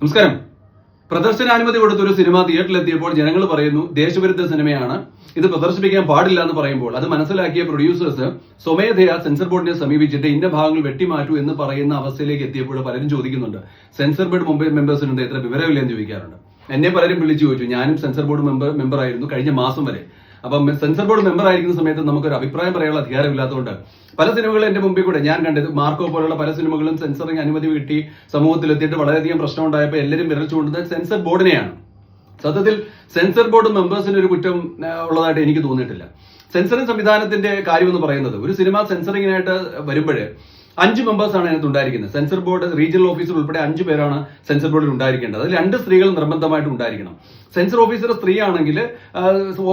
നമസ്കാരം. പ്രദർശനാനുമതി കൊടുത്തൊരു സിനിമ തിയേറ്ററിലെത്തിയപ്പോൾ ജനങ്ങൾ പറയുന്നു ദേശവിരുദ്ധ സിനിമയാണ്, ഇത് പ്രദർശിപ്പിക്കാൻ പാടില്ല എന്ന് പറയുമ്പോൾ അത് മനസ്സിലാക്കിയ പ്രൊഡ്യൂസേഴ്സ് സ്വമേധയാ സെൻസർ ബോർഡിനെ സമീപിച്ചിട്ട് ഇന്ന ഭാഗങ്ങൾ വെട്ടിമാറ്റൂ എന്ന് പറയുന്ന അവസ്ഥയിലേക്ക് എത്തിയപ്പോൾ പലരും ചോദിക്കുന്നുണ്ട്, സെൻസർ ബോർഡ് മെമ്പേഴ്സിനുണ്ട് എത്ര വിവരമില്ലെന്ന് ചോദിക്കാറുണ്ട്. എന്നെ പലരും വിളിച്ചു ചോദിച്ചു. ഞാനും സെൻസർ ബോർഡ് മെമ്പർ ആയിരുന്നു കഴിഞ്ഞ മാസം വരെ. അപ്പം സെൻസർ ബോർഡ് മെമ്പർ ആയിരിക്കുന്ന സമയത്ത് നമുക്കൊരു അഭിപ്രായം പറയാനുള്ള അധികാരമില്ലാത്തതുകൊണ്ട് പല സിനിമകളും എന്റെ മുമ്പിൽ കൂടെ ഞാൻ കണ്ടത്, മാർക്കോ പോലുള്ള പല സിനിമകളും സെൻസറിങ് അനുമതി കിട്ടി സമൂഹത്തിലെത്തിയിട്ട് വളരെയധികം പ്രശ്നം ഉണ്ടായപ്പോൾ എല്ലാവരും വിരൽ ചൂണ്ടുന്നത് സെൻസർ ബോർഡിനെയാണ്. സത്യത്തിൽ സെൻസർ ബോർഡ് മെമ്പേഴ്സിന് ഒരു കുറ്റം ഉള്ളതായിട്ട് എനിക്ക് തോന്നിയിട്ടില്ല. സെൻസറിങ് സംവിധാനത്തിന്റെ കാര്യമെന്ന് പറയുന്നത്, ഒരു സിനിമ സെൻസറിങ്ങിനായിട്ട് വരുമ്പോഴേ 5 മെമ്പേഴ്സാണ് അതിനകത്ത് ഉണ്ടായിരിക്കുന്നത്. സെൻസർ ബോർഡ് റീജിയണൽ ഓഫീസർ ഉൾപ്പെടെ 5 പേരാണ് സെൻസർ ബോർഡിൽ ഉണ്ടായിരിക്കേണ്ടത്. അതിൽ 2 സ്ത്രീകൾ നിർബന്ധമായിട്ട് ഉണ്ടായിരിക്കണം. സെൻസർ ഓഫീസർ സ്ത്രീ ആണെങ്കിൽ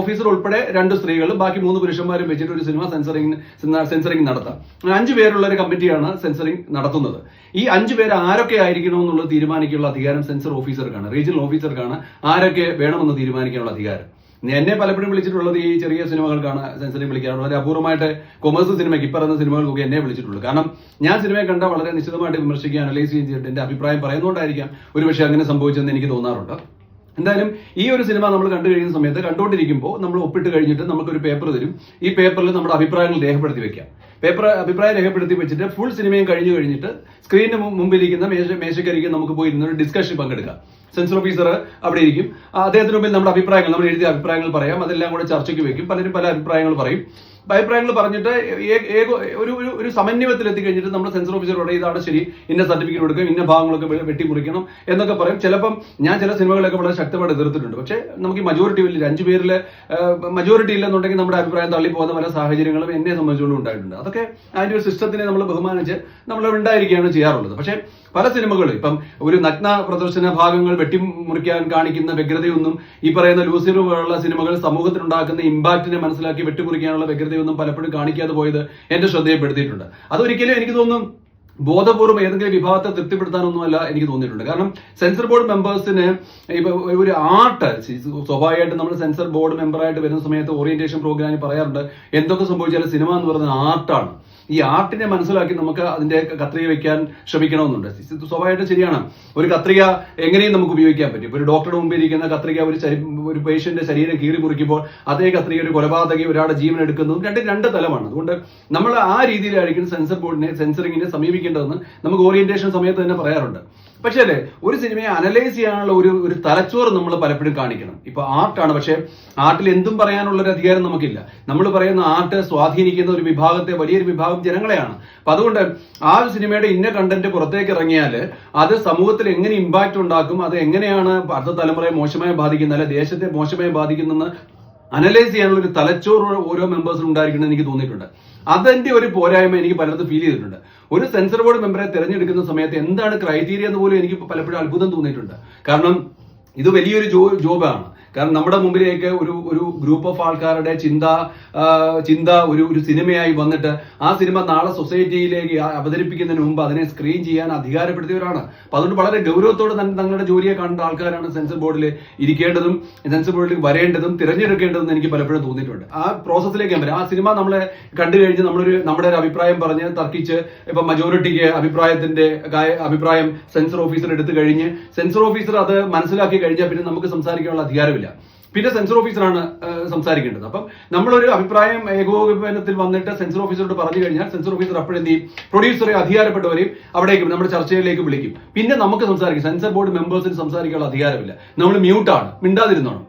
ഓഫീസർ ഉൾപ്പെടെ 2 സ്ത്രീകളും ബാക്കി 3 പുരുഷന്മാരും വെച്ചിട്ട് ഒരു സിനിമ സെൻസറിങ് നടത്താം. 5 പേരുള്ള ഒരു കമ്മിറ്റിയാണ് സെൻസറിങ് നടത്തുന്നത്. ഈ 5 പേര് ആരൊക്കെ ആയിരിക്കണം എന്നുള്ളത് തീരുമാനിക്കാനുള്ള അധികാരം സെൻസർ ഓഫീസർക്കാണ്, റീജിയണൽ ഓഫീസർക്കാണ് ആരൊക്കെ വേണമെന്ന് തീരുമാനിക്കാനുള്ള അധികാരം. എന്നെ പലപ്പോഴും വിളിച്ചിട്ടുള്ളത് ഈ ചെറിയ സിനിമകൾക്കാണ് സെൻസറിങ് വിളിക്കാറുള്ളത്. വളരെ അപൂർവമായിട്ട് കൊമേഴ്സ് സിനിമയ്ക്ക് ഇപ്പറയുന്ന സിനിമകൾക്കൊക്കെ എന്നെ വിളിച്ചിട്ടുള്ളൂ. കാരണം ഞാൻ സിനിമയെ കണ്ട വളരെ നിശ്ചിതമായിട്ട് വിമർശിക്കുകയും അനലൈസ് ചെയ്യുകയും ചെയ്തിട്ട് എന്റെ അഭിപ്രായം പറയുന്നതുകൊണ്ടായിരിക്കാം ഒരുപക്ഷെ അങ്ങനെ സംഭവിച്ചെന്ന് എനിക്ക് തോന്നാറുണ്ട്. എന്തായാലും ഈ ഒരു സിനിമ നമ്മൾ കണ്ടു കഴിയുന്ന സമയത്ത് കണ്ടുകൊണ്ടിരിക്കുമ്പോൾ നമ്മൾ ഒപ്പിട്ട് കഴിഞ്ഞിട്ട് നമുക്കൊരു പേപ്പർ തരും. ഈ പേപ്പറിൽ നമ്മുടെ അഭിപ്രായങ്ങൾ രേഖപ്പെടുത്തി വെക്കാം. അഭിപ്രായം രേഖപ്പെടുത്തി വെച്ചിട്ട് ഫുൾ സിനിമയും കഴിഞ്ഞിട്ട് സ്ക്രീനിന് മുമ്പിലിരിക്കുന്ന മേശക്കരിക്ക് നമുക്ക് പോയി ഇരുന്നൊരു ഡിസ്കഷൻ പങ്കെടുക്കാം. സെൻസർ ഓഫീസർ അവിടെ ഇരിക്കും. അദ്ദേഹത്തിന് മുമ്പിൽ നമ്മുടെ അഭിപ്രായങ്ങൾ, നമ്മൾ എഴുതിയ അഭിപ്രായങ്ങൾ പറയാം. അതെല്ലാം കൂടെ ചർച്ചയ്ക്ക് വെക്കും. പലരും പല അഭിപ്രായങ്ങൾ പറയും. അഭിപ്രായങ്ങൾ പറഞ്ഞിട്ട് ഒരു സമന്വയത്തിൽ എത്തിക്കഴിഞ്ഞിട്ട് നമ്മൾ സെൻസർ ഓഫീസറോട് ഇതാണ് ശരി, ഇന്ന സർട്ടിഫിക്കറ്റ് കൊടുക്കും, ഇന്ന ഭാഗങ്ങളൊക്കെ വെട്ടിമുറിക്കണം എന്നൊക്കെ പറയും. ചിലപ്പം ഞാൻ ചില സിനിമകളൊക്കെ വളരെ ശക്തമായിട്ട് എതിർത്തിട്ടുണ്ട്. പക്ഷേ നമുക്ക് മജോറിറ്റി വലിയ 5 പേരിൽ മജോറിറ്റി ഇല്ലെന്നുണ്ടെങ്കിൽ നമ്മുടെ അഭിപ്രായം തള്ളിപ്പോകുന്ന പല സാഹചര്യങ്ങളും എന്നെ സംബന്ധിച്ചുകൊണ്ട് ഉണ്ടായിട്ടുണ്ട്. അതൊക്കെ അതിന്റെ ഒരു സിസ്റ്റത്തിനെ നമ്മൾ ബഹുമാനിച്ച് നമ്മൾ ഉണ്ടായിരിക്കുകയാണ് ചെയ്യാറുള്ളത്. പക്ഷേ പല സിനിമകളും ഇപ്പം ഒരു നഗ്ന പ്രദർശന ഭാഗങ്ങൾ വെട്ടിമുറിക്കാൻ കാണിക്കുന്ന വ്യഗ്രതയൊന്നും ഈ പറയുന്ന ലൂസിഫർ പോലുള്ള സിനിമകൾ സമൂഹത്തിനുണ്ടാക്കുന്ന ഇമ്പാക്റ്റിനെ മനസ്സിലാക്കി വെട്ടിമുറിക്കാനുള്ള വ്യഗ്രതയൊന്നും പലപ്പോഴും കാണിക്കാതെ പോയത് എന്റെ ശ്രദ്ധയിൽപ്പെടുത്തിയിട്ടുണ്ട്. അതൊരിക്കലും എനിക്ക് തോന്നുന്നു ബോധപൂർവ്വം ഏതെങ്കിലും വിഭാഗത്തെ തൃപ്തിപ്പെടുത്താനൊന്നുമല്ല എനിക്ക് തോന്നിയിട്ടുണ്ട്. കാരണം സെൻസർ ബോർഡ് മെമ്പേഴ്സിന് ഇപ്പൊ ഒരു ആർട്ട്, സ്വാഭാവികമായിട്ട് നമ്മൾ സെൻസർ ബോർഡ് മെമ്പറായിട്ട് വരുന്ന സമയത്ത് ഓറിയന്റേഷൻ പ്രോഗ്രാമിൽ പറയാറുണ്ട്, എന്തൊക്കെ സംഭവിച്ചാലും സിനിമ എന്ന് പറയുന്നത് ആർട്ടാണ്. ഈ ആർട്ടിനെ മനസ്സിലാക്കി നമുക്ക് അതിന്റെ കത്രിക വെക്കാൻ ശ്രമിക്കണമെന്നുണ്ട്. സ്വാഭാവികമായിട്ടും ശരിയാണ്, ഒരു കത്രിക എങ്ങനെയും നമുക്ക് ഉപയോഗിക്കാൻ പറ്റും. ഒരു ഡോക്ടറുടെ മുമ്പിൽ ഇരിക്കുന്ന കത്രിക ഒരു പേഷ്യന്റെ ശരീരം കീറി മുറിക്കുമ്പോൾ അതേ കത്രിക ഒരു കൊലപാതകി ഒരാളുടെ ജീവൻ എടുക്കുന്നതും രണ്ട് തലമാണ്. അതുകൊണ്ട് നമ്മൾ ആ രീതിയിലായിരിക്കും സെൻസറിങ്ങിനെ സമീപിക്കേണ്ടതെന്ന് നമുക്ക് ഓറിയന്റേഷൻ സമയത്ത് തന്നെ പറയാറുണ്ട്. പക്ഷേ അല്ലേ, ഒരു സിനിമയെ അനലൈസ് ചെയ്യാനുള്ള ഒരു തലച്ചോറ് നമ്മൾ പലപ്പോഴും കാണിക്കണം. ഇപ്പൊ ആർട്ടാണ്, പക്ഷെ ആർട്ടിൽ എന്തും പറയാനുള്ള ഒരു അധികാരം നമുക്കില്ല. നമ്മൾ പറയുന്ന ആർട്ട് സ്വാധീനിക്കുന്ന ഒരു വിഭാഗത്തെ, വലിയൊരു വിഭാഗം ജനങ്ങളെയാണ്. അപ്പൊ അതുകൊണ്ട് ആ സിനിമയുടെ ഇന്ന കണ്ടന്റ് പുറത്തേക്ക് ഇറങ്ങിയാൽ അത് സമൂഹത്തിൽ എങ്ങനെ ഇമ്പാക്ട് ഉണ്ടാക്കും, അത് എങ്ങനെയാണ് അടുത്ത തലമുറയെ മോശമായി ബാധിക്കുന്നത്, അല്ലെ ദേശത്തെ മോശമായി ബാധിക്കുന്നെന്ന് അനലൈസ് ചെയ്യാനുള്ള ഒരു തലച്ചോറ് ഓരോ മെമ്പേഴ്സിനും ഉണ്ടായിരിക്കണമെന്ന് എനിക്ക് തോന്നിയിട്ടുണ്ട്. അതിന്റെ ഒരു പോരായ്മ എനിക്ക് പലയിടത്തും ഫീൽ ചെയ്തിട്ടുണ്ട്. ഒരു സെൻസർ ബോർഡ് മെമ്പറെ തിരഞ്ഞെടുക്കുന്ന സമയത്ത് എന്താണ് ക്രൈറ്റീരിയ എന്ന് പോലും എനിക്ക് പലപ്പോഴും അത്ഭുതം തോന്നിയിട്ടുണ്ട്. കാരണം ഇത് വലിയൊരു ജോബാണ്. കാരണം നമ്മുടെ മുമ്പിലേക്ക് ഒരു ഗ്രൂപ്പ് ഓഫ് ആൾക്കാരുടെ ചിന്ത ഒരു സിനിമയായി വന്നിട്ട് ആ സിനിമ നാളെ സൊസൈറ്റിയിലേക്ക് അവതരിപ്പിക്കുന്നതിന് മുമ്പ് അതിനെ സ്ക്രീൻ ചെയ്യാൻ അധികാരപ്പെടുത്തിയവരാണ്. അപ്പൊ അതുകൊണ്ട് വളരെ ഗൗരവത്തോടെ തങ്ങളുടെ ജോലിയെ കാണേണ്ട ആൾക്കാരാണ് സെൻസർ ബോർഡിൽ ഇരിക്കേണ്ടതും സെൻസർ ബോർഡിൽ വരേണ്ടതും തിരഞ്ഞെടുക്കേണ്ടതും എനിക്ക് പലപ്പോഴും തോന്നിയിട്ടുണ്ട്. ആ പ്രോസസ്സിലേക്ക് വരാം. ആ സിനിമ നമ്മളെ കണ്ടു കഴിഞ്ഞ് നമ്മുടെ ഒരു അഭിപ്രായം പറഞ്ഞ് തർക്കിച്ച് ഇപ്പൊ മജോറിറ്റിക്ക് അഭിപ്രായം സെൻസർ ഓഫീസർ എടുത്തു കഴിഞ്ഞ് സെൻസർ ഓഫീസർ അത് മനസ്സിലാക്കി കഴിഞ്ഞാൽ പിന്നെ നമുക്ക് സംസാരിക്കാനുള്ള അധികാരമില്ല. പിന്നെ സെൻസർ ഓഫീസറാണ് സംസാരിക്കേണ്ടത്. അപ്പം നമ്മളൊരു അഭിപ്രായം ഏകോപനത്തിൽ വന്നിട്ട് സെൻസർ ഓഫീസറോട് പറഞ്ഞു കഴിഞ്ഞാൽ സെൻസർ ഓഫീസർ അപ്പോഴെന്ത് ചെയ്യും, പ്രൊഡ്യൂസറെ അധികാരപ്പെട്ടവരെയും അവിടേക്ക് നമ്മുടെ ചർച്ചയിലേക്ക് വിളിക്കും. പിന്നെ നമുക്ക് സംസാരിക്കും. സെൻസർ ബോർഡ് മെമ്പേഴ്സിന് സംസാരിക്കാനുള്ള അധികാരമില്ല. നമ്മൾ മ്യൂട്ടാണ്, മിണ്ടാതിരുന്നോണം.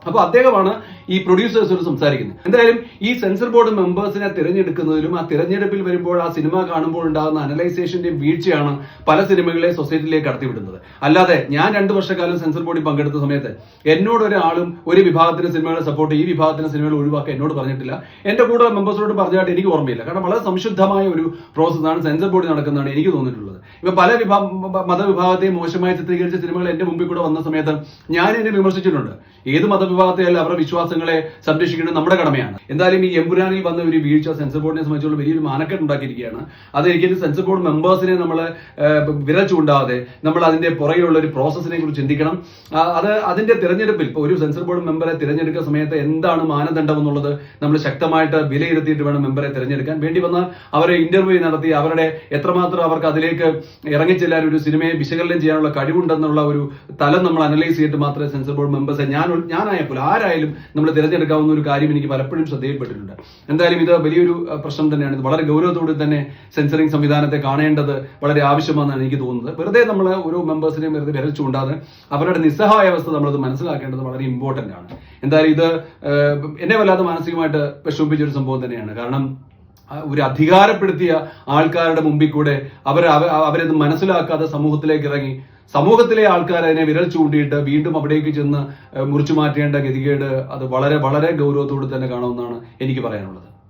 അപ്പൊ അദ്ദേഹമാണ് ഈ പ്രൊഡ്യൂസേഴ്സോട് സംസാരിക്കുന്നത്. എന്തായാലും ഈ സെൻസർ ബോർഡ് മെമ്പേഴ്സിനെ തിരഞ്ഞെടുക്കുന്നതിലും ആ തിരഞ്ഞെടുപ്പിൽ വരുമ്പോൾ ആ സിനിമ കാണുമ്പോൾ ഉണ്ടാകുന്ന അനലൈസേഷന്റെയും വീഴ്ചയാണ് പല സിനിമകളെ സൊസൈറ്റിയിലേക്ക് കടത്തിവിടുന്നത്. അല്ലാതെ ഞാൻ 2 വർഷക്കാലം സെൻസർ ബോർഡിൽ പങ്കെടുത്ത സമയത്ത് എന്നോട് ഒരാളും ഒരു വിഭാഗത്തിന്റെ സിനിമകളെ സപ്പോർട്ട് ഈ വിഭാഗത്തിന്റെ സിനിമകൾ ഒഴിവാക്കാൻ എന്നോട് പറഞ്ഞിട്ടില്ല. എന്റെ കൂടെ മെമ്പേഴ്സിനോട് പറഞ്ഞായിട്ട് എനിക്ക് ഓർമ്മയില്ല. കാരണം വളരെ സംശുദ്ധമായ ഒരു പ്രോസസ്സാണ് സെൻസർ ബോർഡിൽ നടക്കുന്നതാണ് എനിക്ക് തോന്നിയിട്ടുള്ളത്. ഇപ്പൊ പല മതവിഭാഗത്തെയും മോശമായി ചിത്രീകരിച്ച സിനിമകൾ എന്റെ മുമ്പിൽ കൂടെ വന്ന സമയത്ത് ഞാൻ എന്നെ വിമർശിച്ചിട്ടുണ്ട്. ഏത് മതവിഭാഗത്തെ അവരുടെ വിശ്വാസങ്ങളെ സംരക്ഷിക്കേണ്ടത് നമ്മുടെ കടമയാണ്. എന്തായാലും ഈ എമ്പുരാനിൽ വന്ന ഒരു വീഴ്ച സെൻസർ ബോർഡിനെ സംബന്ധിച്ചുള്ള വലിയൊരു മാനക്കേട് ഉണ്ടാക്കിയിരിക്കുകയാണ്. അത് എനിക്ക് സെൻസർ ബോർഡ് മെമ്പേഴ്സിനെ നമ്മൾ വിരൽ ചൂണ്ടാതെ നമ്മൾ അതിന്റെ പുറകെയുള്ള ഒരു പ്രോസസ്സിനെ കുറിച്ച് ചിന്തിക്കണം. അതിന്റെ തിരഞ്ഞെടുപ്പിൽ ഇപ്പോൾ ഒരു സെൻസർ ബോർഡ് മെമ്പറെ തിരഞ്ഞെടുക്കുന്ന സമയത്ത് എന്താണ് മാനദണ്ഡം എന്നുള്ളത് നമ്മൾ ശക്തമായിട്ട് വിലയിരുത്തിയിട്ട് വേണം മെമ്പറെ തിരഞ്ഞെടുക്കാൻ. വേണ്ടി വന്നാൽ അവരെ ഇന്റർവ്യൂ നടത്തി അവരുടെ എത്രമാത്രം അവർക്ക് അതിലേക്ക് ഇറങ്ങിച്ചെല്ലാൻ ഒരു സിനിമയെ വിശകലനം ചെയ്യാനുള്ള കഴിവുണ്ടെന്നുള്ള ഒരു തലം നമ്മൾ അനലൈസ് ചെയ്തിട്ട് മാത്രമേ സെൻസർ ബോർഡ് മെമ്പേഴ്സെ ഞാനായപ്പോൾ ആരായാലും നമ്മൾ തിരഞ്ഞെടുക്കാവുന്ന ഒരു കാര്യം എനിക്ക് പലപ്പോഴും ശ്രദ്ധയിൽപ്പെട്ടിട്ടുണ്ട്. എന്തായാലും ഇത് വലിയൊരു പ്രശ്നം തന്നെയാണ്. ഇത് വളരെ ഗൗരവത്തോടെ തന്നെ സെൻസറിംഗ് സംവിധാനത്തെ കാണേണ്ടത് വളരെ ആവശ്യമാണെന്നാണ് എനിക്ക് തോന്നുന്നത്. വെറുതെ നമ്മൾ ഓരോ മെമ്പേഴ്സിനെയും വെറുതെ വിരൽ ചൂണ്ടാതെ അവരുടെ നിസ്സഹായാവസ്ഥ നമ്മളത് മനസ്സിലാക്കേണ്ടത് വളരെ ഇമ്പോർട്ടന്റ് ആണ്. എന്തായാലും ഇത് എന്നെ വല്ലാതെ മാനസികമായിട്ട് വിഷമിപ്പിച്ച ഒരു സംഭവം തന്നെയാണ്. കാരണം ഒരു അധികാരപ്പെടുത്തിയ ആൾക്കാരുടെ മുമ്പിൽ കൂടെ അവരത് മനസ്സിലാക്കാതെ സമൂഹത്തിലേക്ക് ഇറങ്ങി സമൂഹത്തിലെ ആൾക്കാർ അതിനെ വിരൽ ചൂണ്ടിയിട്ട് വീണ്ടും അവിടേക്ക് ചെന്ന് മുറിച്ചു മാറ്റേണ്ട ഗതികേട് അത് വളരെ വളരെ ഗൗരവത്തോടെ തന്നെ കാണുമെന്നാണ് എനിക്ക് പറയാനുള്ളത്.